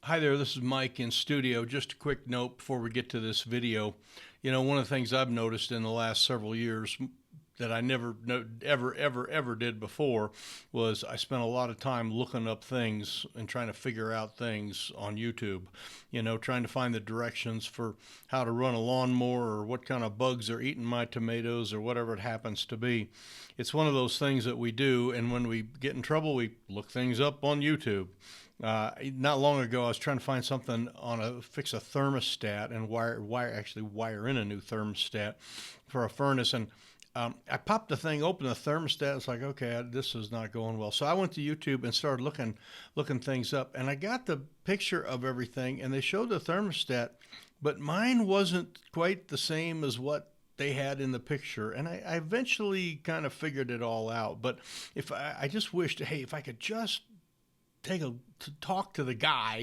Hi there, this is Mike in studio. Just a quick note before we get to this video. One of the things I've noticed in the last several years that I never ever did before was I spent a lot of time looking up things and trying to figure out things on YouTube. Trying to find the directions for how to run a lawnmower or what kind of bugs are eating my tomatoes or whatever it happens to be. It's one of those things that we do, and when we get in trouble, we look things up on YouTube. Not long ago, I was trying to find something fix a thermostat and wire in a new thermostat for a furnace. And I popped the thing open, the thermostat. It's like, okay, this is not going well. So I went to YouTube and started looking things up, and I got the picture of everything, and they showed the thermostat, but mine wasn't quite the same as what they had in the picture. And I eventually kind of figured it all out. But if I just wished, hey, if I could just talk to the guy,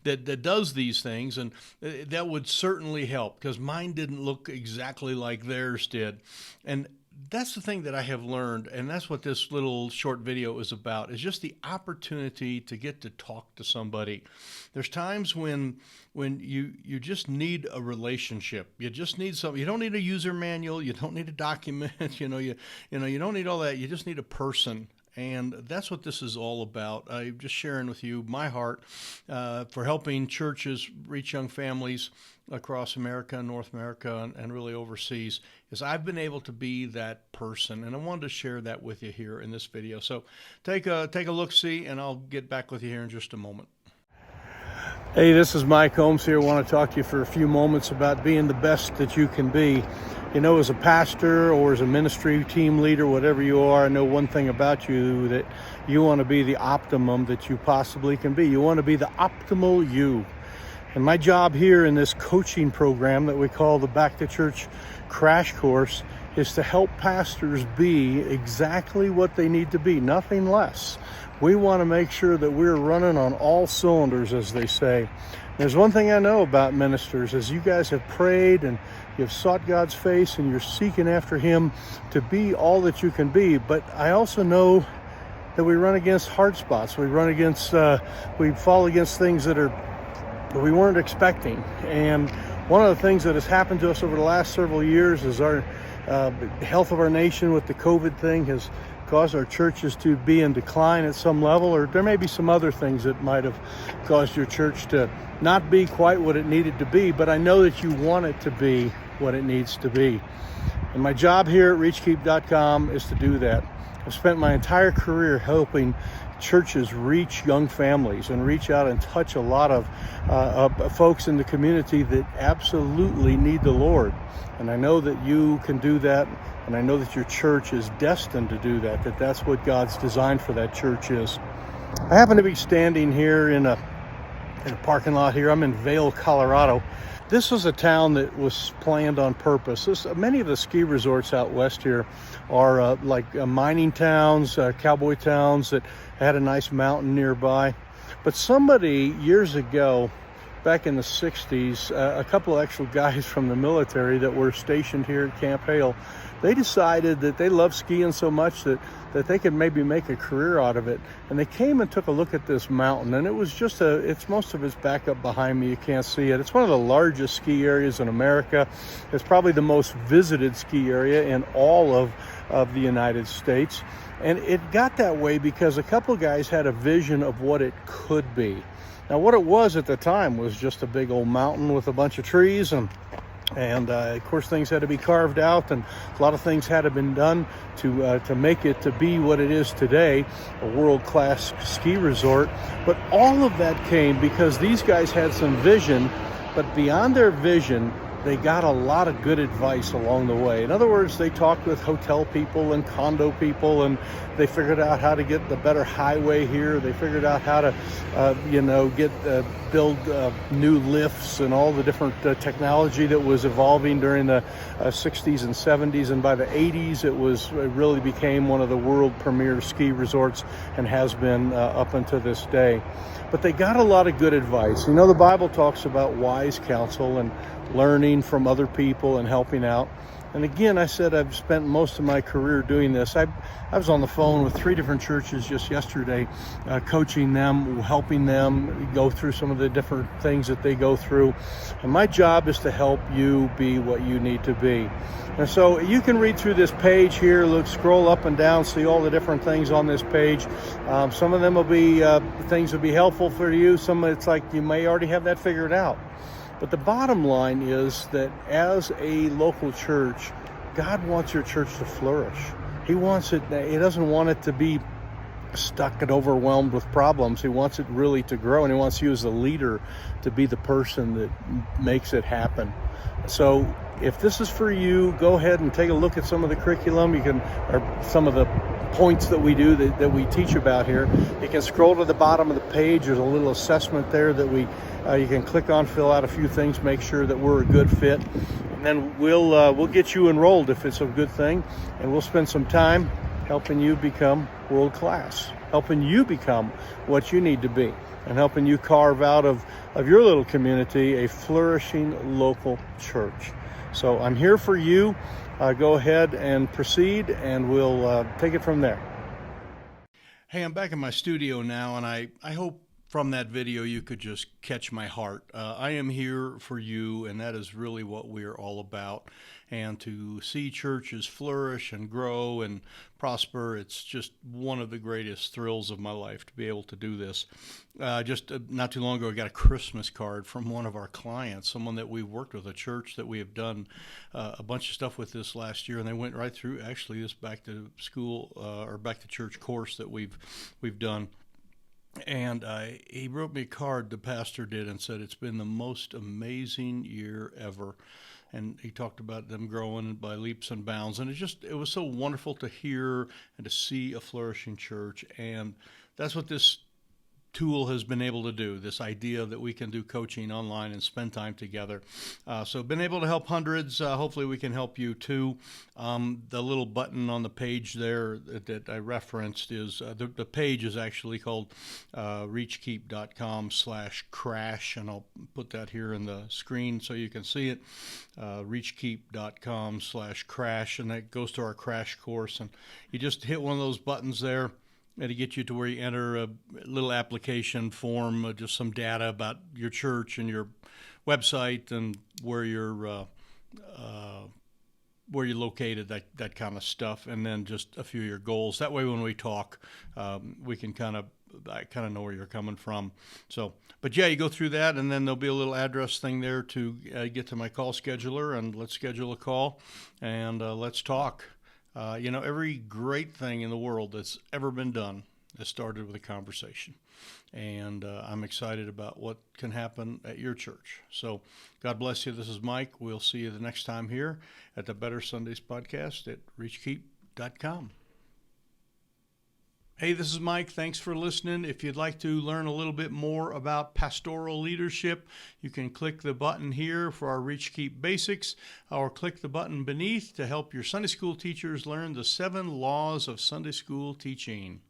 that does these things, and that would certainly help, because mine didn't look exactly like theirs did. And that's the thing that I have learned, and that's what this little short video is about, is just the opportunity to get to talk to somebody. There's times when you just need a relationship. You just need something. You don't need a user manual. You don't need a document. You don't need all that. You just need a person. And that's what this is all about. I'm just sharing with you my heart for helping churches reach young families across America, North America, and really overseas, is I've been able to be that person. And I wanted to share that with you here in this video. So take a look-see, and I'll get back with you here in just a moment. Hey, this is Mike Holmes here. I want to talk to you for a few moments about being the best that you can be. As a pastor or as a ministry team leader, whatever you are, I know one thing about you, that you want to be the optimum that you possibly can be. You want to be the optimal you. And my job here in this coaching program that we call the Back to Church Crash Course is to help pastors be exactly what they need to be, nothing less. We want to make sure that we're running on all cylinders, as they say. There's one thing I know about ministers, is you guys have prayed and you've sought God's face and you're seeking after Him to be all that you can be. But I also know that we run against hard spots. We fall against things that we weren't expecting. And one of the things that has happened to us over the last several years is our health of our nation with the COVID thing has caused our churches to be in decline at some level, or there may be some other things that might have caused your church to not be quite what it needed to be, but I know that you want it to be what it needs to be. And my job here at ReachKeep.com is to do that. I've spent my entire career helping churches reach young families and reach out and touch a lot of folks in the community that absolutely need the Lord. And I know that you can do that, and I know that your church is destined to do that, that's what God's design for that church is. I happen to be standing here in a parking lot here. I'm in Vail, Colorado. This was a town that was planned on purpose. Many of the ski resorts out west here are like mining towns, cowboy towns that had a nice mountain nearby. But somebody years ago, back in the 60s, a couple of actual guys from the military that were stationed here at Camp Hale, they decided that they loved skiing so much that they could maybe make a career out of it. And they came and took a look at this mountain, and it's most of it's back up behind me. You can't see it. It's one of the largest ski areas in America. It's probably the most visited ski area in all of the United States. And it got that way because a couple of guys had a vision of what it could be. Now, what it was at the time was just a big old mountain with a bunch of trees, and of course things had to be carved out, and a lot of things had to been done to make it to be what it is today, a world-class ski resort. But all of that came because these guys had some vision, but beyond their vision, they got a lot of good advice along the way. In other words, they talked with hotel people and condo people, and they figured out how to get the better highway here. They figured out how to, build new lifts and all the different technology that was evolving during the 60s and 70s. And by the 80s, it really became one of the world premier ski resorts and has been up until this day. But they got a lot of good advice. The Bible talks about wise counsel and learning from other people and helping out. And again, I said I've spent most of my career doing this. I was on the phone with 3 different churches just yesterday, coaching them, helping them go through some of the different things that they go through. And my job is to help you be what you need to be. And so you can read through this page here, scroll up and down, see all the different things on this page. Some of them will be things will be helpful for you. Some it's like you may already have that figured out. But the bottom line is that as a local church, God wants your church to flourish. He doesn't want it to be stuck and overwhelmed with problems. He wants it really to grow, and he wants you as a leader to be the person that makes it happen. So if this is for you, go ahead and take a look at some of the curriculum. Or some of the points that we do that we teach about here. You can scroll to the bottom of the page. There's a little assessment there that you can click on, fill out a few things, make sure that we're a good fit, and then we'll get you enrolled if it's a good thing, and we'll spend some time helping you become world class, helping you become what you need to be, and helping you carve out of your little community a flourishing local church. So I'm here for you. Go ahead and proceed, and we'll take it from there. Hey, I'm back in my studio now, and I hope from that video you could just catch my heart. I am here for you, and that is really what we're all about. And to see churches flourish and grow and prosper, it's just one of the greatest thrills of my life to be able to do this. Just not too long ago, I got a Christmas card from one of our clients, someone that we worked with, a church that we have done a bunch of stuff with this last year, and they went right through actually this back to school or back to church course that we've done. And he wrote me a card, the pastor did, and said, "It's been the most amazing year ever." And he talked about them growing by leaps and bounds. And it was so wonderful to hear and to see a flourishing church. And that's what this tool has been able to do, this idea that we can do coaching online and spend time together. So been able to help hundreds. Hopefully we can help you too. The little button on the page there that I referenced is, the page is actually called reachkeep.com/crash, and I'll put that here in the screen so you can see it, reachkeep.com/crash, and that goes to our crash course. And you just hit one of those buttons there, and to get you to where you enter a little application form, just some data about your church and your website and where you're located, that kind of stuff, and then just a few of your goals. That way, when we talk, we can I kind of know where you're coming from. So, but yeah, you go through that, and then there'll be a little address thing there to get to my call scheduler, and let's schedule a call, and let's talk. Every great thing in the world that's ever been done has started with a conversation. And I'm excited about what can happen at your church. So God bless you. This is Mike. We'll see you the next time here at the Better Sundays podcast at reachkeep.com. Hey, this is Mike. Thanks for listening. If you'd like to learn a little bit more about pastoral leadership, you can click the button here for our Reach Keep Basics, or click the button beneath to help your Sunday school teachers learn the 7 laws of Sunday school teaching.